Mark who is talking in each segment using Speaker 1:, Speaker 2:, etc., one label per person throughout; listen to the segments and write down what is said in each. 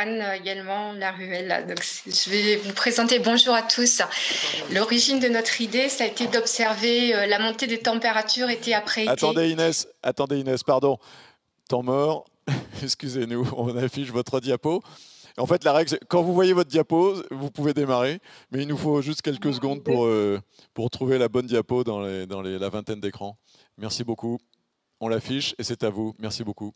Speaker 1: Anne également, la ruelle. Donc, je vais vous présenter. Bonjour à tous. L'origine de notre idée, ça a été d'observer la montée des températures été après été.
Speaker 2: Attendez Inès, pardon. Temps mort, excusez-nous, on affiche votre diapo. En fait, la règle, quand vous voyez votre diapo, vous pouvez démarrer, mais il nous faut juste quelques secondes pour trouver la bonne diapo dans la vingtaine d'écrans. Merci beaucoup. On l'affiche et c'est à vous. Merci beaucoup.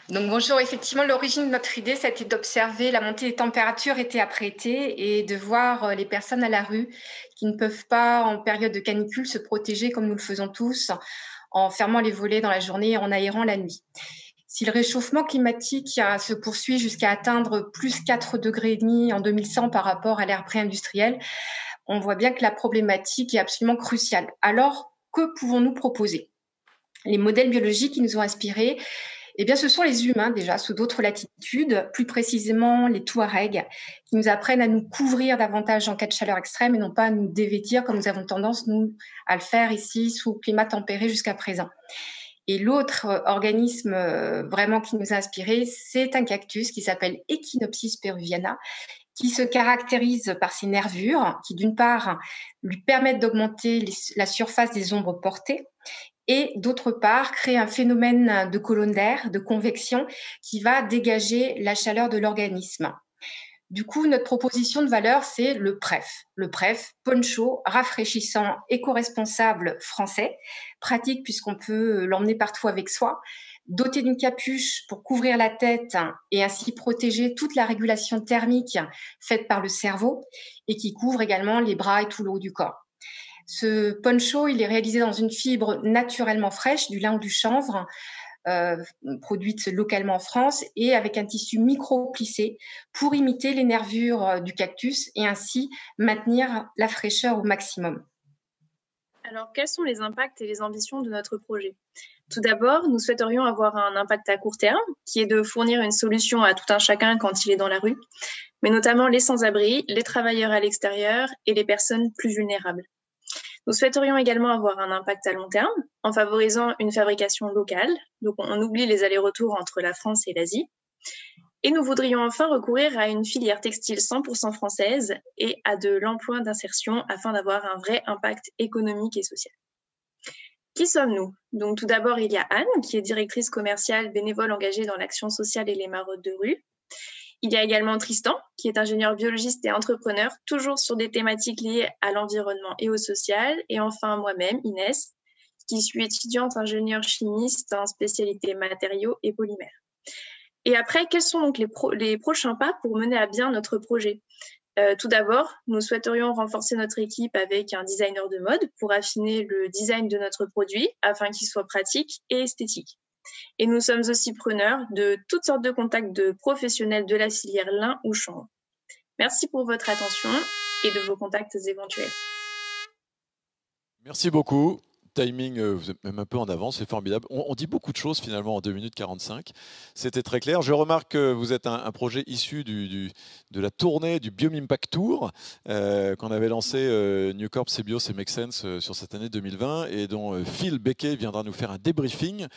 Speaker 1: Donc bonjour, effectivement, l'origine de notre idée, ça a été d'observer la montée des températures été après été et de voir les personnes à la rue qui ne peuvent pas, en période de canicule, se protéger comme nous le faisons tous, en fermant les volets dans la journée et en aérant la nuit. Si le réchauffement climatique se poursuit jusqu'à atteindre plus 4,5 degrés en 2100 par rapport à l'ère pré-industrielle, on voit bien que la problématique est absolument cruciale. Alors, que pouvons-nous proposer? Les modèles biologiques qui nous ont inspirés, eh bien, ce sont les humains déjà sous d'autres latitudes, plus précisément les Touaregs, qui nous apprennent à nous couvrir davantage en cas de chaleur extrême et non pas à nous dévêtir comme nous avons tendance, nous, à le faire ici sous climat tempéré jusqu'à présent. Et l'autre organisme vraiment qui nous a inspirés, c'est un cactus qui s'appelle Echinopsis peruviana, qui se caractérise par ses nervures, qui d'une part lui permettent d'augmenter la surface des ombres portées, et d'autre part créer un phénomène de colonne d'air, de convection, qui va dégager la chaleur de l'organisme. Du coup, notre proposition de valeur, c'est le PREF. Le PREF, poncho, rafraîchissant, éco-responsable français, pratique puisqu'on peut l'emmener partout avec soi, doté d'une capuche pour couvrir la tête et ainsi protéger toute la régulation thermique faite par le cerveau et qui couvre également les bras et tout le haut du corps. Ce poncho, il est réalisé dans une fibre naturellement fraîche, du lin ou du chanvre, produite localement en France et avec un tissu micro-plissé pour imiter les nervures du cactus et ainsi maintenir la fraîcheur au maximum.
Speaker 3: Alors, quels sont les impacts et les ambitions de notre projet? Tout d'abord, nous souhaiterions avoir un impact à court terme, qui est de fournir une solution à tout un chacun quand il est dans la rue, mais notamment les sans-abri, les travailleurs à l'extérieur et les personnes plus vulnérables. Nous souhaiterions également avoir un impact à long terme en favorisant une fabrication locale. Donc, on oublie les allers-retours entre la France et l'Asie. Et nous voudrions enfin recourir à une filière textile 100% française et à de l'emploi d'insertion afin d'avoir un vrai impact économique et social. Qui sommes-nous? Donc, tout d'abord, il y a Anne, qui est directrice commerciale bénévole engagée dans l'action sociale et les maraudes de rue. Il y a également Tristan, qui est ingénieur biologiste et entrepreneur, toujours sur des thématiques liées à l'environnement et au social. Et enfin, moi-même, Inès, qui suis étudiante ingénieure chimiste en spécialité matériaux et polymères. Et après, quels sont donc les prochains pas pour mener à bien notre projet? Tout d'abord, nous souhaiterions renforcer notre équipe avec un designer de mode pour affiner le design de notre produit afin qu'il soit pratique et esthétique. Et nous sommes aussi preneurs de toutes sortes de contacts de professionnels de la filière lin ou chanvre. Merci pour votre attention et de vos contacts éventuels.
Speaker 2: Merci beaucoup. Timing, vous êtes même un peu en avance, c'est formidable. On dit beaucoup de choses finalement en 2 minutes 45. C'était très clair. Je remarque que vous êtes un projet issu de la tournée du Biomimpact Tour qu'on avait lancé New Corp, Cebios et Make Sense sur cette année 2020 et dont Phil Becquet viendra nous faire un débriefing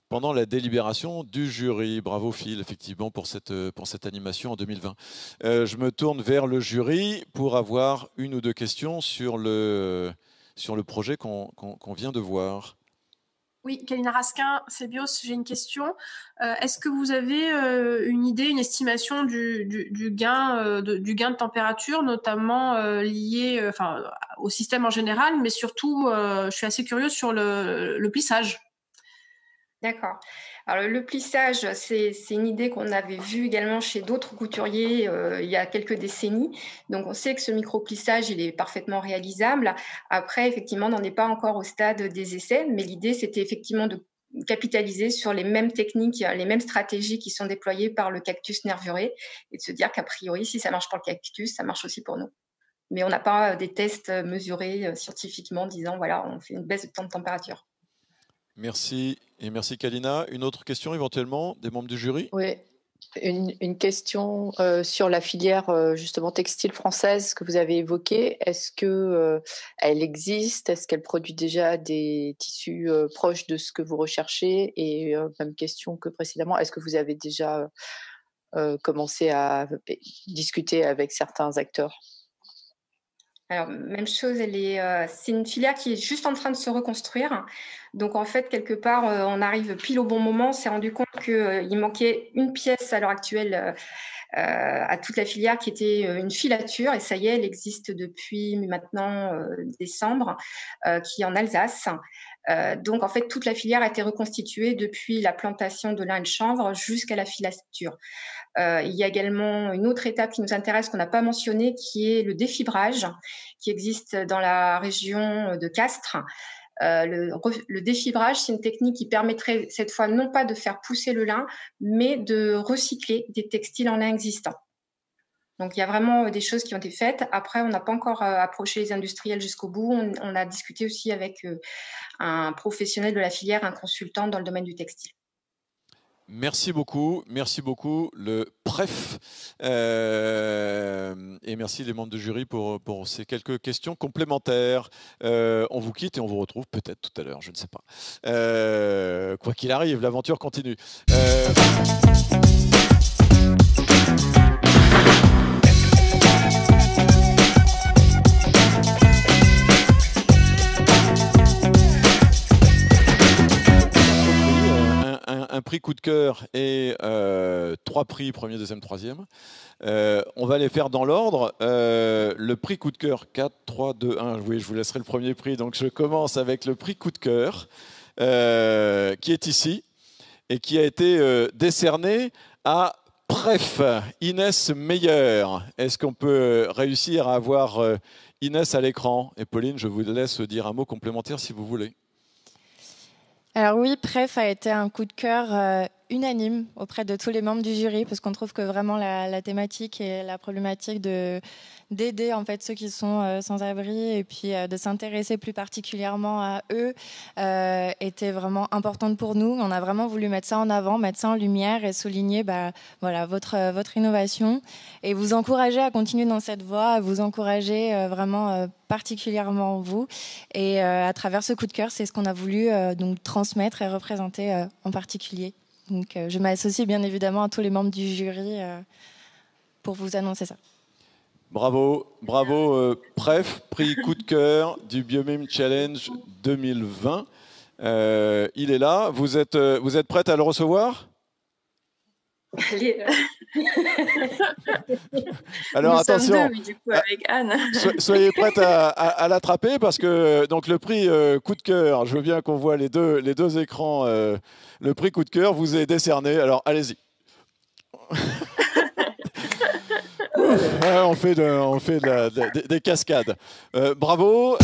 Speaker 2: pendant la délibération du jury. Bravo Phil, effectivement, pour cette animation en 2020. Je me tourne vers le jury pour avoir une ou deux questions sur le projet qu'on vient de voir.
Speaker 4: Oui, Kalina Raskin, Cebios, j'ai une question. Est-ce que vous avez une idée, une estimation du gain de température, notamment lié au système en général, mais surtout, je suis assez curieuse sur le plissage.
Speaker 1: D'accord. Alors le plissage, c'est une idée qu'on avait vue également chez d'autres couturiers il y a quelques décennies. Donc on sait que ce micro-plissage, il est parfaitement réalisable. Après, effectivement, on n'en est pas encore au stade des essais, mais l'idée, c'était effectivement de capitaliser sur les mêmes techniques, les mêmes stratégies qui sont déployées par le cactus nervuré et de se dire qu'a priori, si ça marche pour le cactus, ça marche aussi pour nous. Mais on n'a pas des tests mesurés scientifiquement disant, voilà, on fait une baisse de temps de température.
Speaker 2: Merci. Et merci Kalina. Une autre question éventuellement des membres du jury?
Speaker 5: Oui, Une question sur la filière justement textile française que vous avez évoquée. Est-ce que elle existe? Est-ce qu'elle produit déjà des tissus proches de ce que vous recherchez? Et même question que précédemment, est-ce que vous avez déjà commencé à discuter avec certains acteurs?
Speaker 1: Alors, même chose, c'est une filière qui est juste en train de se reconstruire. Donc, en fait, quelque part, on arrive pile au bon moment. On s'est rendu compte qu'il manquait une pièce à l'heure actuelle à toute la filière qui était une filature. Et ça y est, elle existe depuis maintenant décembre, qui est en Alsace. Donc, en fait, toute la filière a été reconstituée depuis la plantation de lin et de chanvre jusqu'à la filature. Il y a également une autre étape qui nous intéresse, qu'on n'a pas mentionné, qui est le défibrage, qui existe dans la région de Castres. Le défibrage, c'est une technique qui permettrait cette fois non pas de faire pousser le lin, mais de recycler des textiles en lin existants. Donc, il y a vraiment des choses qui ont été faites. Après, on n'a pas encore approché les industriels jusqu'au bout. On a discuté aussi avec un professionnel de la filière, un consultant dans le domaine du textile.
Speaker 2: Merci beaucoup, le PREF, et merci les membres du jury pour ces quelques questions complémentaires. On vous quitte et on vous retrouve peut-être tout à l'heure, je ne sais pas. Quoi qu'il arrive, l'aventure continue. Un prix coup de cœur et 3 prix, premier, deuxième, troisième. On va les faire dans l'ordre. Le prix coup de cœur, 4, 3, 2, 1. Oui, je vous laisserai le premier prix. Donc, je commence avec le prix coup de cœur qui est ici et qui a été décerné à PREF, Inès Meyer. Est-ce qu'on peut réussir à avoir Inès à l'écran? Et Pauline, je vous laisse dire un mot complémentaire si vous voulez.
Speaker 6: Alors oui, PREF a été un coup de cœur unanime auprès de tous les membres du jury parce qu'on trouve que vraiment la thématique et la problématique d'aider en fait ceux qui sont sans abri et puis de s'intéresser plus particulièrement à eux était vraiment importante pour nous. On a vraiment voulu mettre ça en avant, mettre ça en lumière et souligner voilà, votre innovation et vous encourager à continuer dans cette voie, à vous encourager vraiment particulièrement vous. Et à travers ce coup de cœur, c'est ce qu'on a voulu donc transmettre et représenter en particulier. Donc je m'associe bien évidemment à tous les membres du jury pour vous annoncer ça.
Speaker 2: Bravo, PREF, prix coup de cœur du Biomime Challenge 2020. Il est là. Vous êtes prête à le recevoir?
Speaker 3: Allez.
Speaker 2: Alors
Speaker 3: nous
Speaker 2: attention,
Speaker 3: sommes deux, du coup, avec Anne.
Speaker 2: Soyez prête à l'attraper parce que donc le prix coup de cœur, je veux bien qu'on voit les deux écrans. Le prix coup de cœur vous est décerné. Alors allez-y. On fait des cascades. Bravo.